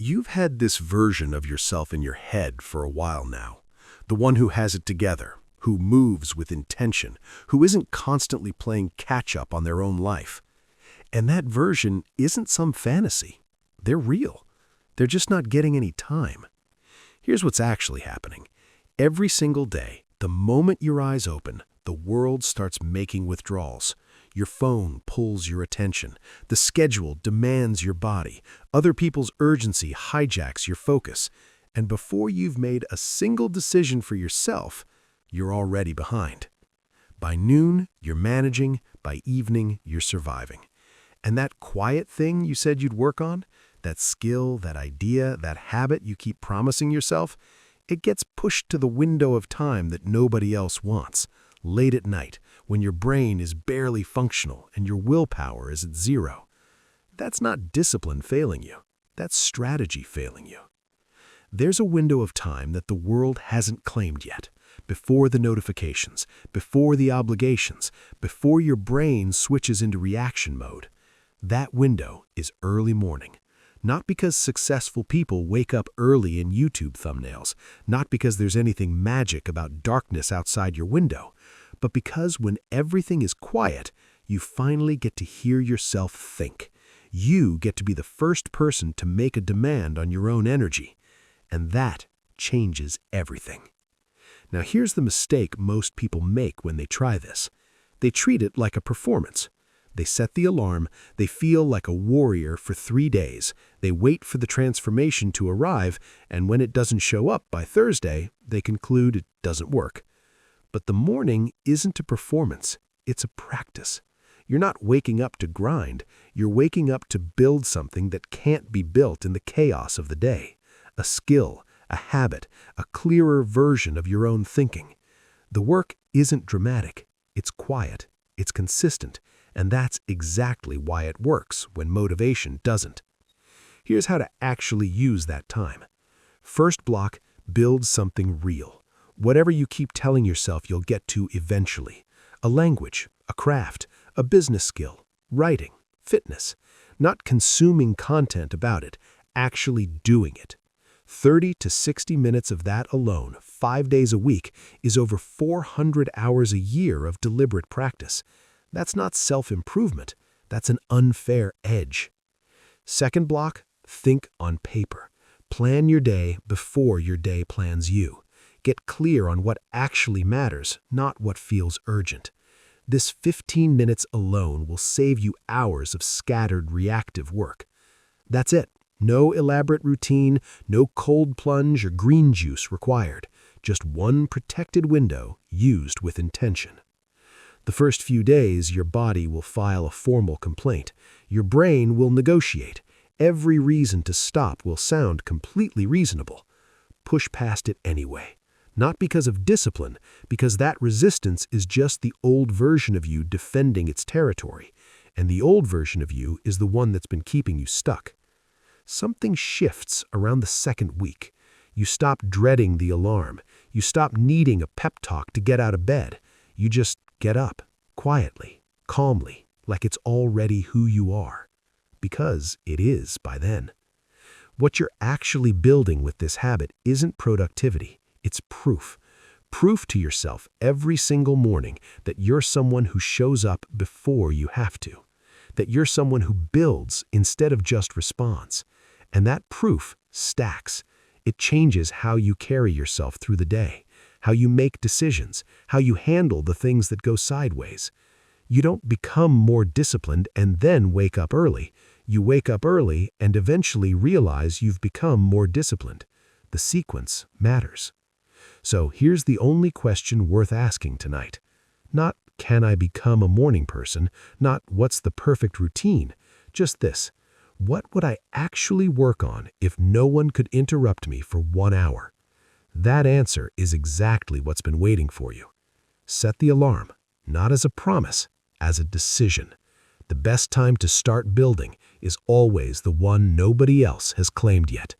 You've had this version of yourself in your head for a while now. The one who has it together, who moves with intention, who isn't constantly playing catch-up on their own life. And that version isn't some fantasy. They're real. They're just not getting any time. Here's what's actually happening. Every single day, the moment your eyes open, the world starts making withdrawals. Your phone pulls your attention. The schedule demands your body. Other people's urgency hijacks your focus. And before you've made a single decision for yourself, you're already behind. By noon, you're managing. By evening, you're surviving. And that quiet thing you said you'd work on, that skill, that idea, that habit you keep promising yourself, it gets pushed to the window of time that nobody else wants, late at night, when your brain is barely functional and your willpower is at zero. That's not discipline failing you. That's strategy failing you. There's a window of time that the world hasn't claimed yet, before the notifications, before the obligations, before your brain switches into reaction mode. That window is early morning. Not because successful people wake up early in YouTube thumbnails, not because there's anything magic about darkness outside your window, but because when everything is quiet, you finally get to hear yourself think. You get to be the first person to make a demand on your own energy, and that changes everything. Now here's the mistake most people make when they try this. They treat it like a performance. They set the alarm, they feel like a warrior for 3 days, they wait for the transformation to arrive, and when it doesn't show up by Thursday, they conclude it doesn't work. But the morning isn't a performance, it's a practice. You're not waking up to grind, you're waking up to build something that can't be built in the chaos of the day. A skill, a habit, a clearer version of your own thinking. The work isn't dramatic, it's quiet, it's consistent, and that's exactly why it works when motivation doesn't. Here's how to actually use that time. First block, build something real. Whatever you keep telling yourself you'll get to eventually. A language, a craft, a business skill, writing, fitness. Not consuming content about it, actually doing it. 30 to 60 minutes of that alone, 5 days a week, is over 400 hours a year of deliberate practice. That's not self-improvement, that's an unfair edge. Second block, think on paper. Plan your day before your day plans you. Get clear on what actually matters, not what feels urgent. This 15 minutes alone will save you hours of scattered reactive work. That's it. No elaborate routine, no cold plunge or green juice required. Just one protected window used with intention. The first few days, your body will file a formal complaint. Your brain will negotiate. Every reason to stop will sound completely reasonable. Push past it anyway. Not because of discipline, because that resistance is just the old version of you defending its territory, and the old version of you is the one that's been keeping you stuck. Something shifts around the second week. You stop dreading the alarm. You stop needing a pep talk to get out of bed. You just get up, quietly, calmly, like it's already who you are. Because it is by then. What you're actually building with this habit isn't productivity, it's proof. Proof to yourself every single morning that you're someone who shows up before you have to. That you're someone who builds instead of just responds. And that proof stacks. It changes how you carry yourself through the day, how you make decisions, how you handle the things that go sideways. You don't become more disciplined and then wake up early. You wake up early and eventually realize you've become more disciplined. The sequence matters. So here's the only question worth asking tonight. Not, can I become a morning person? Not, what's the perfect routine? Just this. What would I actually work on if no one could interrupt me for 1 hour? That answer is exactly what's been waiting for you. Set the alarm, not as a promise, as a decision. The best time to start building is always the one nobody else has claimed yet.